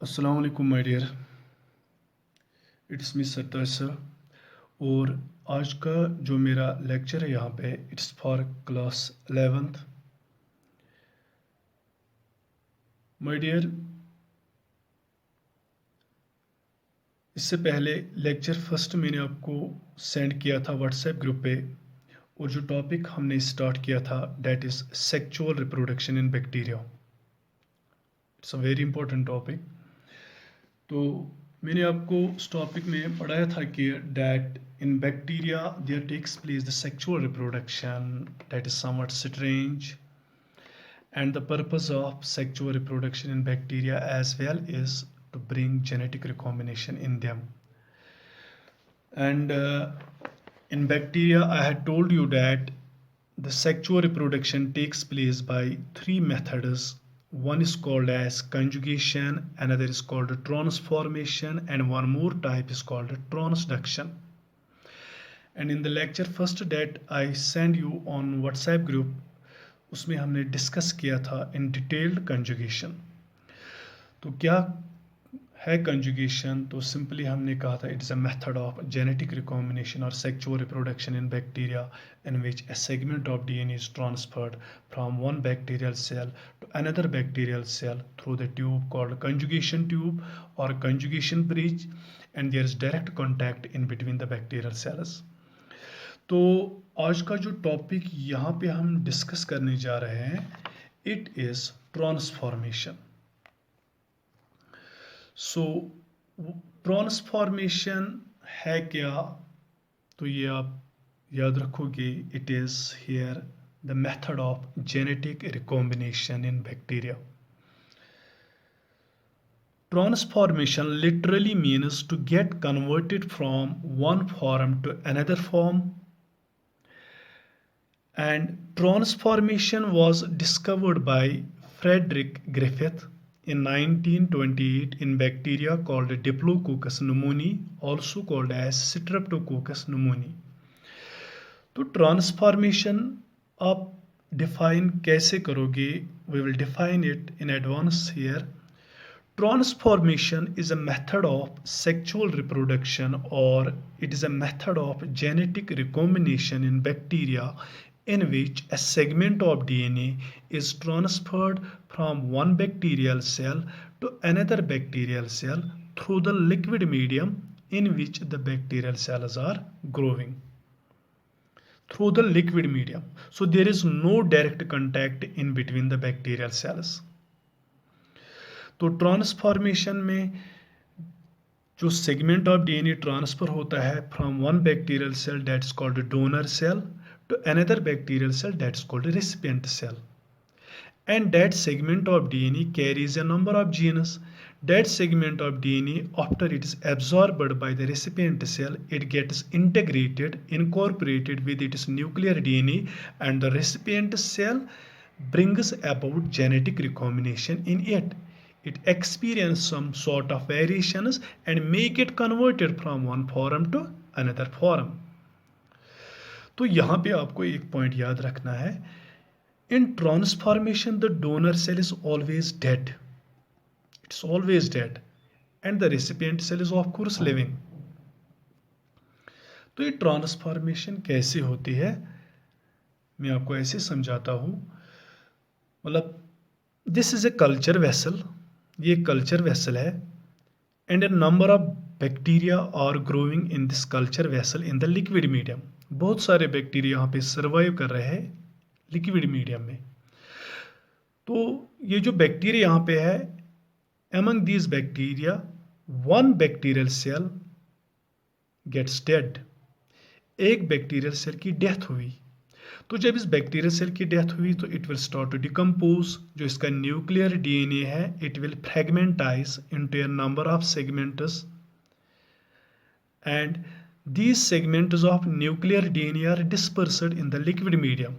अस्सलाम वालेकुम my dear, it's me Sartaj sir. और आज का जो मेरा लेक्चर है यहाँ पे it's for class 11th। My dear, इससे पहले लेक्चर फर्स्ट मैंने आपको सेंड किया था व्हाट्सएप ग्रुप पे, और जो टॉपिक हमने स्टार्ट किया था that is sexual reproduction in bacteria. It's a very important topic. तो मैंने आपको उस टॉपिक में पढ़ाया था कि that in bacteria there takes place the sexual reproduction that is somewhat strange, and the purpose of sexual reproduction in bacteria as well is to bring genetic recombination in them. And in bacteria I had told you that the sexual reproduction takes place by three methods. One is called as conjugation, another is called transformation, and one more type is called transduction. And in the lecture first that I sent you on WhatsApp group, उसमें हमने discuss किया था इन detailed conjugation. तो क्या है conjugation? तो simply हमने कहा था it is a method of genetic recombination और sexual reproduction in bacteria in which a segment of DNA is transferred from one bacterial cell to another bacterial cell through the tube called conjugation tube और conjugation bridge, and there is direct contact in between the bacterial cells. तो आज का जो topic यहाँ पे हम discuss करने जा रहे हैं it is transformation. So transformation है क्या? तो ये आप याद रखोगे, it is here the method of genetic recombination in bacteria. Transformation literally means to get converted from one form to another form. And transformation was discovered by Frederick Griffith in 1928 in bacteria called Diplococcus pneumoniae, also called as Streptococcus pneumoniae. तो transformation आप define कैसे करोगे? We will define it in advance here. Transformation is a method of sexual reproduction, or it is a method of genetic recombination in bacteria in which a segment of DNA is transferred from one bacterial cell to another bacterial cell through the liquid medium in which the bacterial cells are growing. Through the liquid medium. So there is no direct contact in between the bacterial cells. तो transformation में जो segment of DNA transfer होता है from one bacterial cell that's called donor cell to another bacterial cell that's called recipient cell, and that segment of DNA carries a number of genes. That segment of DNA, after it is absorbed by the recipient cell, it gets integrated, incorporated with its nuclear DNA, and the recipient cell brings about genetic recombination in it. It experiences some sort of variations and make it converted from one form to another form. तो यहाँ पे आपको एक point याद रखना है, in transformation the donor cell is always dead. It's always dead, and the recipient cell is of course living. तो ये ट्रांसफॉर्मेशन कैसे होती है मैं आपको ऐसे समझाता हूँ। मतलब this is a culture vessel, ये कल्चर वेसल है, and a number of bacteria are growing in this culture vessel in the liquid medium. बहुत सारे बैक्टीरिया यहाँ पे सर्वाइव कर रहे हैं लिक्विड मीडियम में. तो ये जो बैक्टीरिया यहाँ पे है, among these bacteria one bacterial cell gets dead. एक बैक्टीरियल सेल की डेथ हुई. तो जब इस बैक्टीरियल सेल की डेथ हुई तो it will start to decompose. जो इसका न्यूक्लियर डीएनए है it will fragmentize into a number of segments, and these segments of nuclear DNA are dispersed in the liquid medium.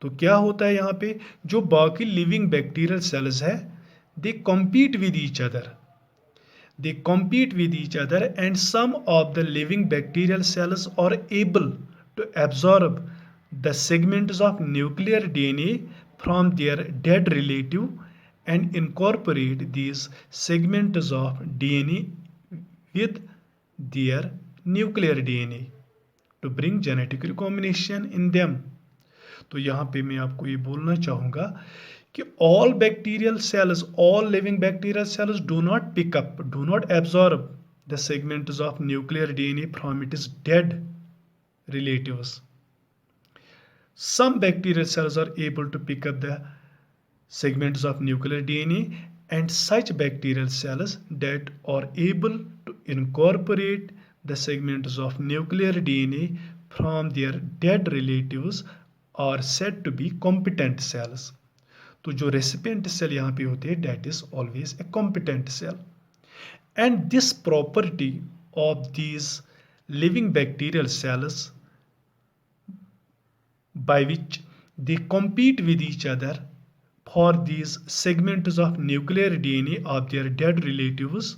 तो क्या होता है यहाँ पे, जो बाकी लिविंग बैक्टीरियल सेल्स है they compete with each other. They compete with each other, and some of the living bacterial cells are able to absorb the segments of nuclear DNA from their dead relative, and incorporate these segments of DNA with their nuclear DNA to bring genetic recombination in them. तो यहाँ पे मैं आपको ये बोलना चाहूँगा कि all bacterial cells, all living bacterial cells do not pick up, do not absorb the segments of nuclear DNA from its dead relatives. Some bacterial cells are able to pick up the segments of nuclear DNA, and such bacterial cells that are able to incorporate the segments of nuclear DNA from their dead relatives are said to be competent cells. तो जो recipient cell यहाँ पे होते हैं that is always a competent cell. And this property of these living bacterial cells by which they compete with each other for these segments of nuclear DNA of their dead relatives,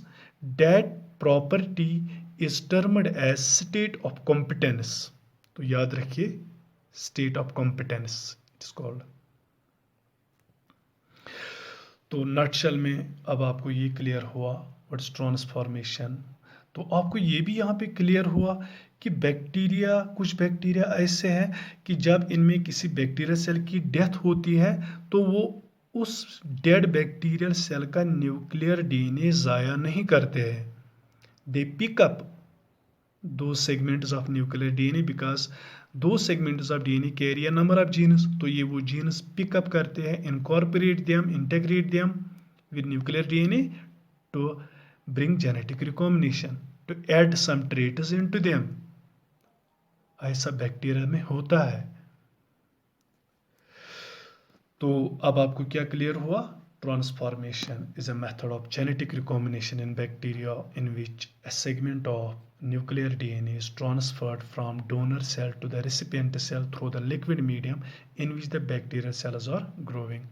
that property is termed as state of competence. तो याद रखिए state of competence it is called. तो nutshell में अब आपको ये clear हुआ what's transformation. तो आपको ये भी यहाँ पे क्लियर हुआ कि बैक्टीरिया, कुछ बैक्टीरिया ऐसे हैं कि जब इनमें किसी बैक्टीरियल सेल की डेथ होती है तो वो उस डेड बैक्टीरियल सेल का न्यूक्लियर डीएनए ज़ाया नहीं करते हैं. दे पिक अप दो segments of nuclear DNA because दो segments of DNA carry a number of genes. तो ये वो जीन्स पिकअप करते हैं, incorporate them, integrate them with nuclear DNA to bring genetic recombination, to add some traits into them. ऐसा bacteria में होता है. तो अब आपको क्या क्लियर हुआ? Transformation is a method of genetic recombination in bacteria in which a segment of nuclear DNA is transferred from donor cell to the recipient cell through the liquid medium in which the bacterial cells are growing.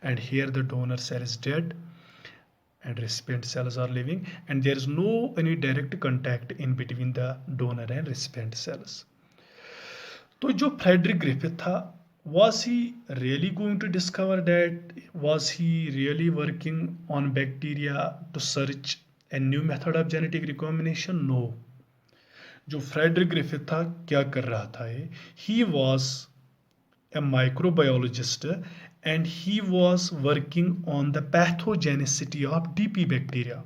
And here the donor cell is dead and recipient cells are living, and there is no any direct contact in between the donor and recipient cells. तो जो Frederick Griffith था, was he really going to discover that? Was he really working on bacteria to search a new method of genetic recombination? No. जो Frederick Griffith था क्या कर रहा था ये? He was a microbiologist and he was working on the pathogenicity of DP bacteria.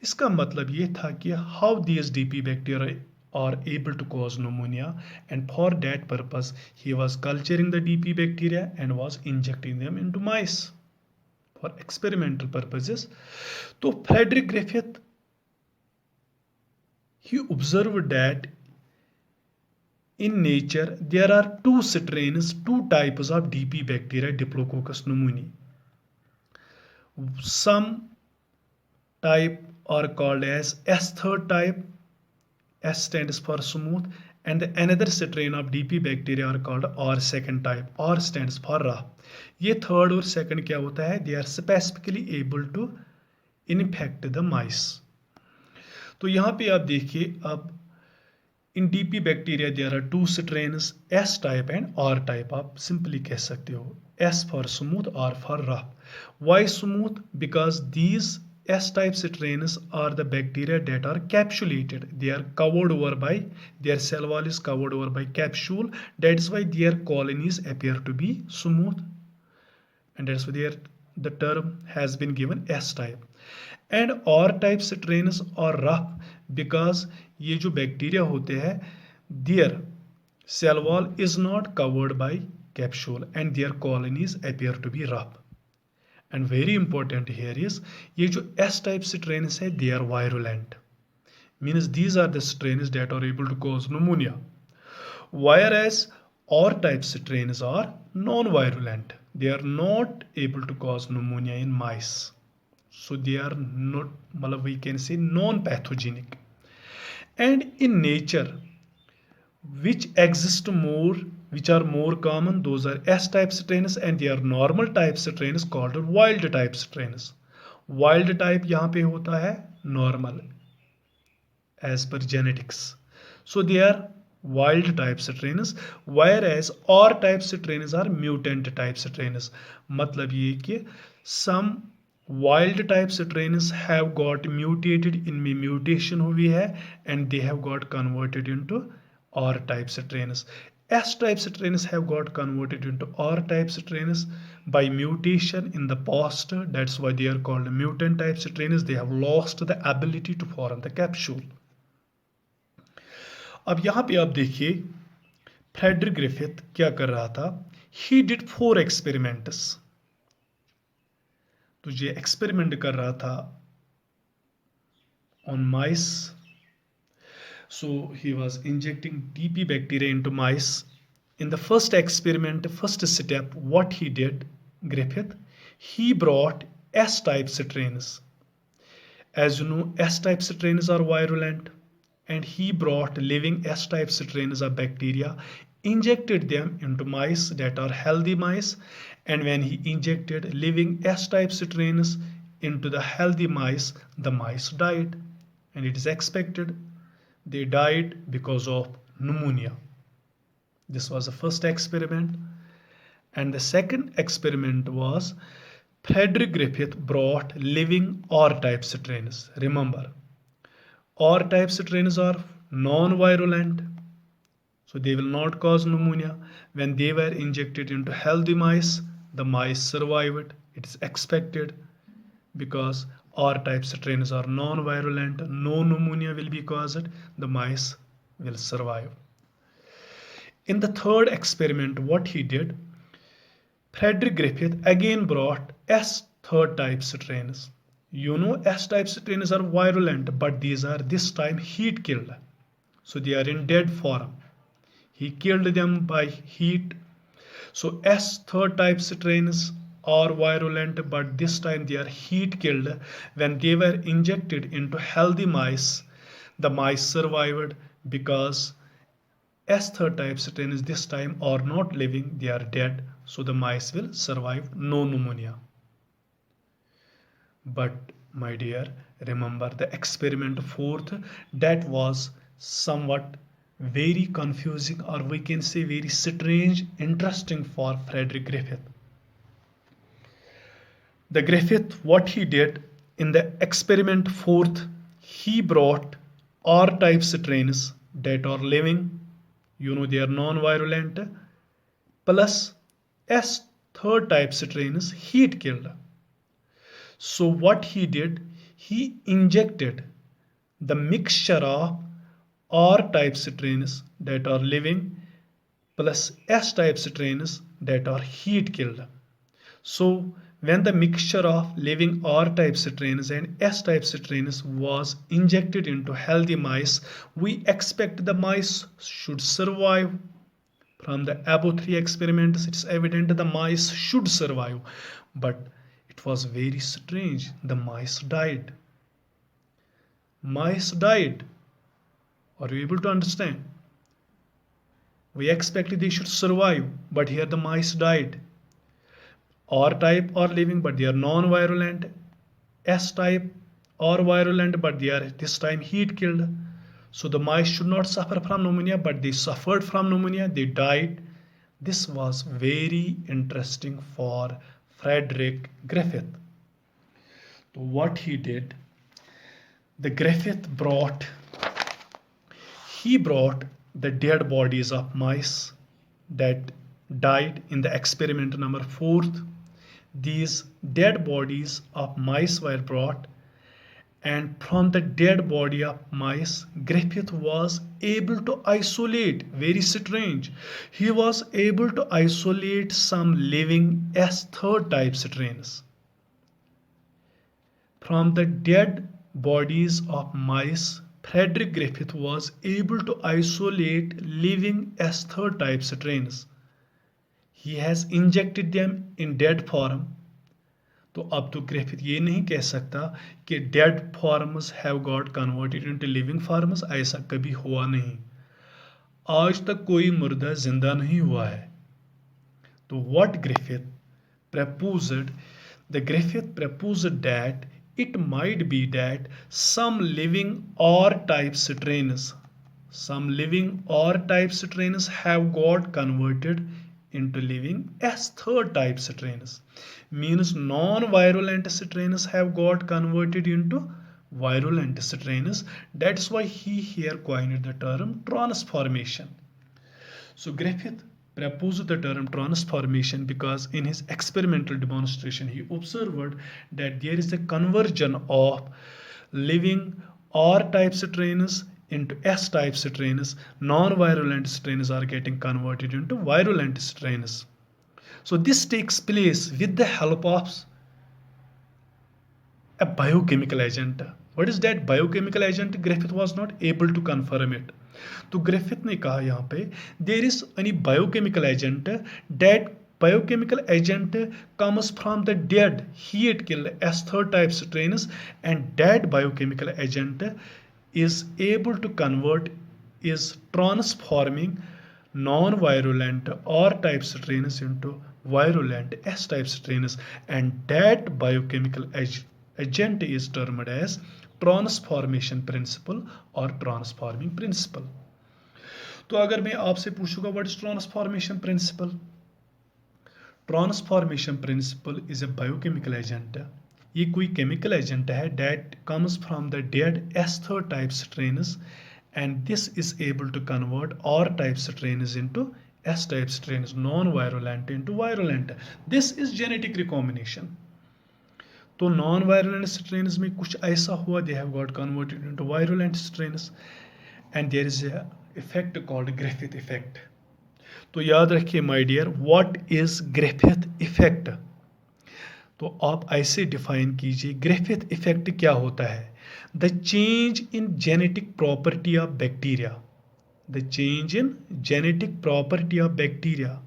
इसका मतलब ये था कि how these DP bacteria are able to cause pneumonia, and for that purpose he was culturing the DP bacteria and was injecting them into mice for experimental purposes. तो Frederick Griffith, he observed that in nature there are two strains, two types of DP bacteria, Diplococcus pneumoniae. Some type are called as S3rd type, S stands for smooth, and another strain of DP bacteria are called R2nd type. R stands for rough. ये third और second क्या होता है? They are specifically able to infect the mice. तो यहाँ पे आप देखिए, अब in DP bacteria there are two strains, S type and R type. आप simply कह सकते हो S for smooth, R for rough. Why smooth? Because these S-type strains are the bacteria that are capsulated. They are covered over by, their cell wall is covered over by capsule. That is why their colonies appear to be smooth. And that's why the term has been given S-type. And R-type strains are rough because ये जो bacteria होते हैं, their cell wall is not covered by capsule and their colonies appear to be rough. And very important here is ये जो S-type strains है, they are virulent. Means these are the strains that are able to cause pneumonia. Whereas R-type strains are non-virulent. They are not able to cause pneumonia in mice. So they are not, we can say non-pathogenic. And in nature, which exist more, which are more common, those are S-type strains, and they are normal type strains called wild type strains. Wild type यहाँ पे होता है normal as per genetics. So they are wild type strains, whereas R type strains are mutant type strains. मतलब ये कि some wild type strains have got mutated, इनमें mutation हुई है and they have got converted into R type strains. S type strains have got converted into R type strains by mutation in the past. That's why they are called mutant type strains. They have lost the ability to form the capsule. अब यहाँ पे आप देखिए Frederick Griffith क्या कर रहा था. He did 4 experiments. तो ये एक्सपेरिमेंट कर रहा था on mice. So he was injecting TP bacteria into mice. In the first experiment, first step, what he did, Griffith, he brought S-type strains. As you know, S-type strains are virulent, and he brought living S-type strains of bacteria, injected them into mice that are healthy mice, and when he injected living S-type strains into the healthy mice, the mice died, and it is expected they died because of pneumonia. This was the first experiment. And the second experiment was Frederick Griffith brought living R-type strains. Remember, R-type strains are non-virulent, so they will not cause pneumonia. When they were injected into healthy mice, the mice survived. It is expected because R-type strains are non-virulent, no pneumonia will be caused, the mice will survive. In the third experiment, what he did, Frederick Griffith again brought S-third type strains. You know S-type strains are virulent, but these are this time heat killed. So they are in dead form. He killed them by heat. So S-third type strains are virulent, but this time they are heat killed. When they were injected into healthy mice, the mice survived because S-third type strains this time are not living, they are dead, so the mice will survive, no pneumonia. But my dear, remember the experiment fourth, that was somewhat very confusing, or we can say very strange, interesting for Frederick Griffith. The Griffith, what he did in the experiment fourth, he brought R-type strains that are living, you know they are non-virulent, plus S-third type strains heat killed. So what he did, he injected the mixture of R-type strains that are living plus S-type strains that are heat killed. So when the mixture of living R-type strains and S-type strains was injected into healthy mice, we expect the mice should survive. From the above 3 experiments, it's evident the mice should survive. But it was very strange. The mice died. Mice died. Are you able to understand? We expected they should survive, but here the mice died. R-type are living, but they are non-virulent. S-type are virulent, but they are this time heat killed. So the mice should not suffer from pneumonia, but they suffered from pneumonia. They died. This was very interesting for Frederick Griffith. So what he did, the Griffith brought the dead bodies of mice that died in the experiment number 4th. These dead bodies of mice were brought, and from the dead body of mice, Griffith was able to isolate, very strange, he was able to isolate some living S-third type strains. From the dead bodies of mice, Frederick Griffith was able to isolate living S-third type strains. He has injected them in dead form. तो अब तो Griffith ये नहीं कह सकता कि dead forms have got converted into living forms, ऐसा कभी हुआ नहीं. आज तक कोई मुर्दा जिंदा नहीं हुआ है. तो what Griffith proposed, the Griffith proposed that it might be that some living R-type strains have got converted into living S third type strains. Means non-virulent strains have got converted into virulent strains. That's why he here coined the term transformation. So Griffith proposed the term transformation because in his experimental demonstration he observed that there is a conversion of living R type strains into S type strains. Non-virulent strains are getting converted into virulent strains. So this takes place with the help of a biochemical agent. What is that biochemical agent? Griffith was not able to confirm it. तो Griffith ने कहा यहाँ पे there is any biochemical agent, that biochemical agent comes from the dead heat killed S third type strains, and that biochemical agent is able to convert, is transforming non-virulent R type strains into virulent S type strains, and that biochemical agent is termed as transformation principle और transforming principle. तो अगर मैं आपसे पूछूंगा what is transformation principle? Transformation principle is a biochemical agent. ये कोई chemical agent है that comes from the dead S third type strains, and this is able to convert R type strains into S type strains, non virulent into virulent. This is genetic recombination. तो non virulent strains में कुछ ऐसा हुआ, they have got converted into virulent strains, and there is a effect called Griffith effect. तो याद रखिए my dear, what is Griffith effect? तो आप ऐसे डिफाइन कीजिए ग्रिफिथ इफेक्ट क्या होता है? The change in genetic property of bacteria, the change in genetic property of bacteria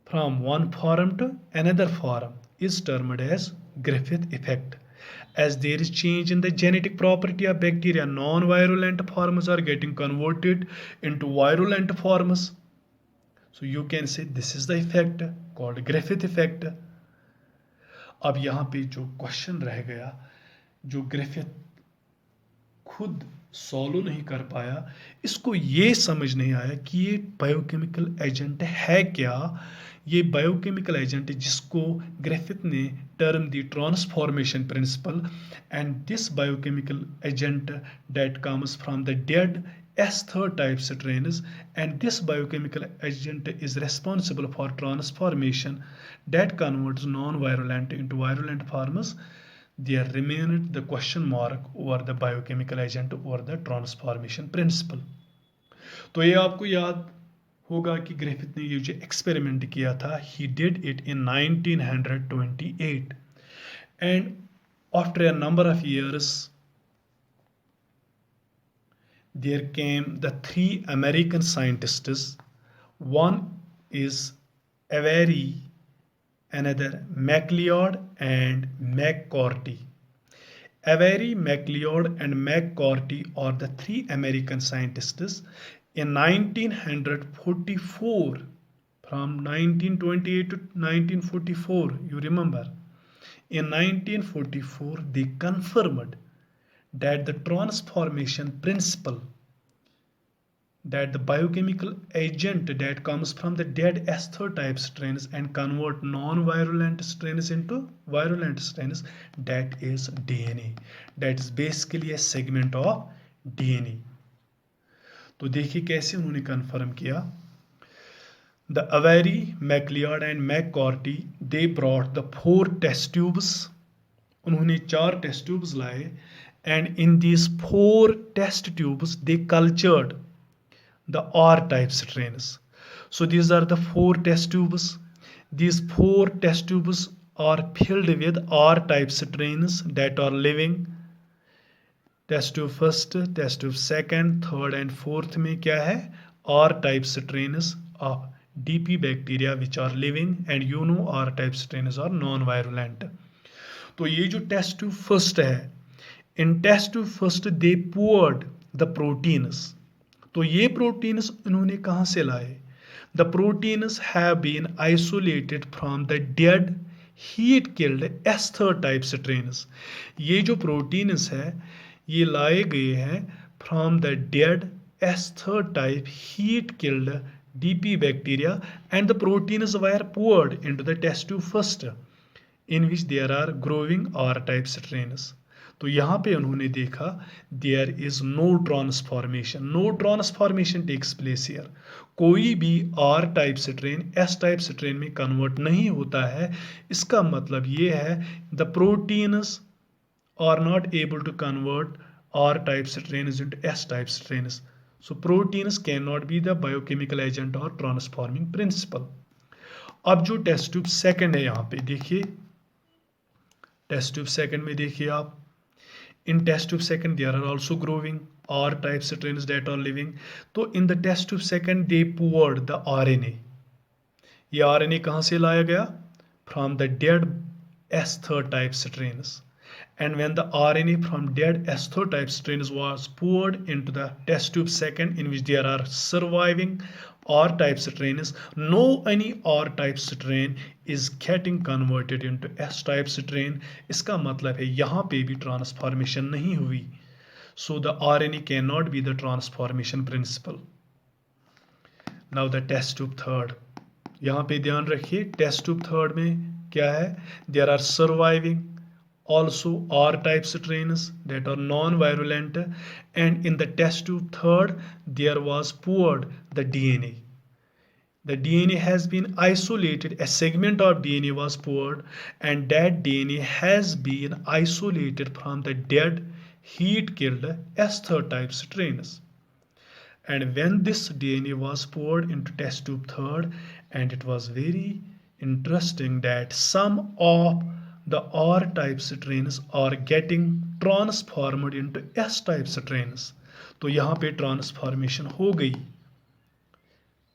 from one form to another form is termed as Griffith effect. As there is change in the genetic property of bacteria, non-virulent forms are getting converted into virulent forms. So you can say this is the effect called Griffith effect. अब यहाँ पे जो question रह गया, जो Griffith खुद solve नहीं कर पाया, इसको ये समझ नहीं आया कि ये बायोकेमिकल एजेंट है क्या. ये बायोकेमिकल एजेंट जिसको ग्रिफिथ ने टर्म दी transformation principle, and this biochemical agent that comes from the dead S third type strains, and this biochemical agent is responsible for transformation that converts non-virulent into virulent forms. There remained the question mark over the biochemical agent over the transformation principle. तो ये आपको याद होगा कि Griffith ने ये जो experiment किया था, he did it in 1928, and after a number of years there came the three American scientists. One is Avery, another MacLeod and McCarty. Avery, MacLeod and McCarty are the three American scientists. In 1944, from 1928 to 1944, you remember, in 1944 they confirmed that the transformation principle, that the biochemical agent that comes from the dead S third type strains and convert non-virulent strains into virulent strains, that is DNA. That is basically a segment of DNA. तो देखिए कैसे उन्होंने confirm किया. The Avery, MacLeod and McCarty, they brought the 4 test tubes. उन्होंने 4 test tubes लाए, and in these 4 test tubes they cultured the R type strains. So these are the 4 test tubes. These 4 test tubes are filled with R type strains that are living. Test tube first, test tube second, third and fourth में क्या है? R type strains of DP bacteria which are living, and you know R type strains are non-virulent. तो ये जो test tube first है, in test tube first they poured the proteins. तो ये proteins इन्होंने कहाँ से लाए? The proteins have been isolated from the dead heat killed S third type strains. ये जो proteins है ये लाए गए हैं from the dead S third type heat killed DP bacteria, and the proteins were poured into the test tube first, in which there are growing R type strains. तो यहाँ पे उन्होंने देखा there is no transformation takes place here. कोई भी R type strain S type strain में convert नहीं होता है. इसका मतलब ये है the proteins are not able to convert R type strains into S type strains. So proteins cannot be the biochemical agent or transforming principle. अब जो टेस्ट ट्यूब सेकंड है यहाँ पे देखिए, टेस्ट ट्यूब सेकंड में देखिए आप, in test tube second there are also growing R type strains that are living. तो in the test tube second they poured the RNA. ये RNA कहाँ से लाया गया? From the dead S3 type strains. And when the RNA from dead S3 type strains was poured into the test tube second, in which there are surviving R type strains, no any R type strain is getting converted into S type strain. इसका मतलब है यहाँ पे भी transformation नहीं हुई. So the RNA cannot be the transformation principle. Now the test tube third. यहाँ पे ध्यान रखिए टेस्ट ट्यूब थर्ड में क्या है? There are surviving also R type strains that are non-virulent, and in the test tube third there was poured the DNA. The DNA has been isolated, a segment of DNA was poured, and that DNA has been isolated from the dead heat killed S3 type strains. And when this DNA was poured into test tube third, and it was very interesting that some of the R type strains are getting transformed into S type strains. तो यहाँ पे transformation हो गई.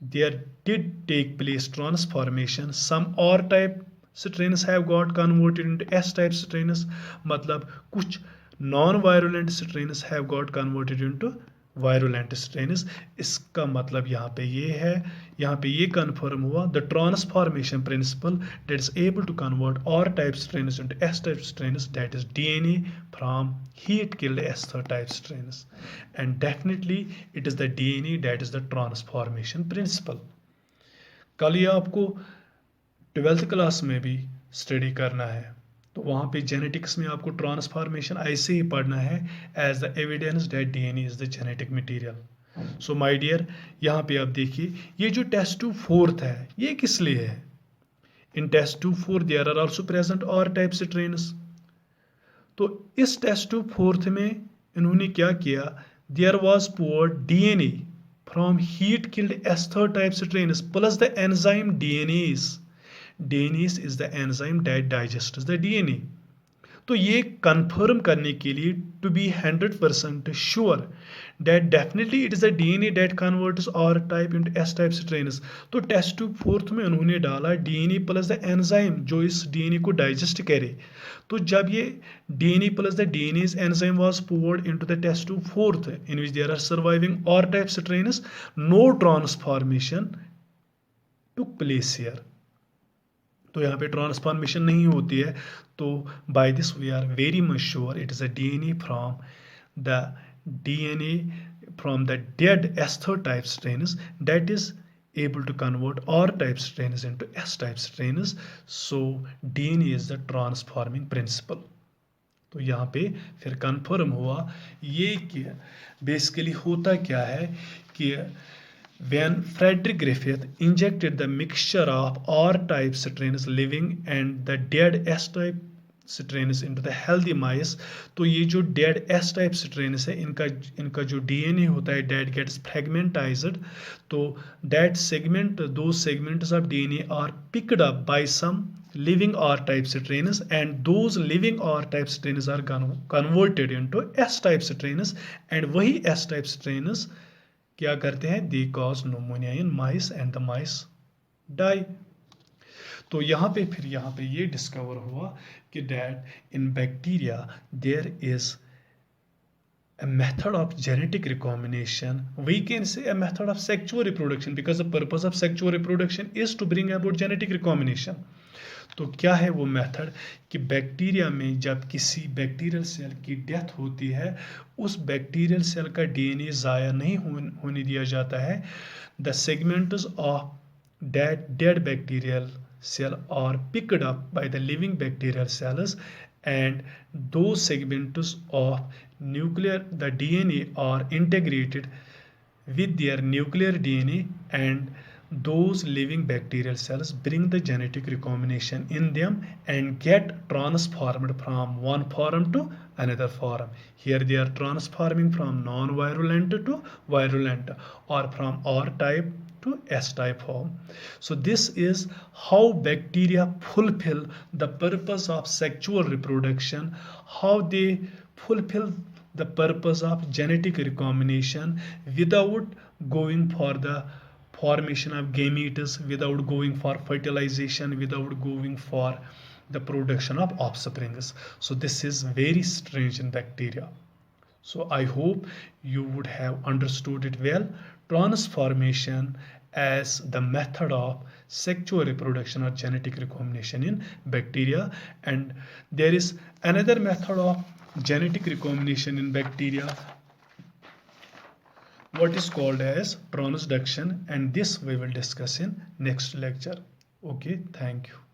There did take place transformation. Some R type strains have got converted into S type strains. मतलब कुछ non-virulent strains have got converted into virulent strains. इसका मतलब यहाँ पे ये है, यहाँ पे ये कन्फर्म हुआ the transformation principle that is able to convert R type strains into S type strains, that is DNA from heat killed S3 type strains, and definitely it is the DNA that is the transformation principle. कल ये आपको 12th class में भी study करना है, तो वहाँ पे जेनेटिक्स में आपको ट्रांसफॉर्मेशन ऐसे ही पढ़ना है as the evidence that DNA is the genetic material. So my dear, यहाँ पे आप देखिए ये जो टेस्ट ट्यूब फोर्थ है ये किस लिए है? In test tube fourth there are also present R type strains. तो इस टेस्ट ट्यूब फोर्थ में इन्होंने क्या किया? There was poured DNA from heat killed S3 type strains plus the enzyme DNase. DNase is the enzyme that digests the DNA. तो ये confirm करने के लिए to be 100% sure that definitely it is the DNA that converts R type into S type strains. तो test tube fourth में उन्होंने डाला DNA plus the enzyme जो इस DNA को डाइजेस्ट करे. तो जब ये DNA plus the DNase enzyme was poured into the test tube fourth in which there are surviving R type strains, no transformation took place here. तो यहाँ पे ट्रांसफॉर्मेशन नहीं होती है. तो by this we are very much sure it is a DNA from the dead S3 type strains that is able to convert R type strains into S type strains. So DNA is the transforming principle. तो यहाँ पे फिर confirm हुआ ये कि basically होता क्या है कि when Frederick Griffith injected the mixture of R-type strains living and the dead S-type strains into the healthy mice, तो ये जो dead S-type strains है इनका जो DNA होता है that gets fragmentized, तो those segments of DNA are picked up by some living R-type strains, and those living R-type strains are converted into S-type strains, and वही S-type strains क्या करते हैं? They cause pneumonia in mice and the mice die. तो यहाँ पे ये discover हुआ कि that in bacteria there is a method of genetic recombination. We can say a method of sexual reproduction because the purpose of sexual reproduction is to bring about genetic recombination. तो क्या है वो method कि bacteria में जब किसी bacterial cell की death होती है, उस बैक्टीरियल सेल का डीएनए ज़ाया नहीं होने दिया जाता है. The segments of dead bacterial cell are picked up by the living bacterial cells, and those segments of nuclear the DNA are integrated with their nuclear DNA, and those living bacterial cells bring the genetic recombination in them and get transformed from one form to another form. Here they are transforming from non-virulent to virulent, or from R type to S type form. So this is how bacteria fulfill the purpose of sexual reproduction, how they fulfill the purpose of genetic recombination without going for the formation of gametes, without going for fertilization, without going for the production of offsprings. So this is very strange in bacteria. So I hope you would have understood it well. Transformation as the method of sexual reproduction or genetic recombination in bacteria, and there is another method of genetic recombination in bacteria, what is called as transduction, and this we will discuss in next lecture. Okay, thank you.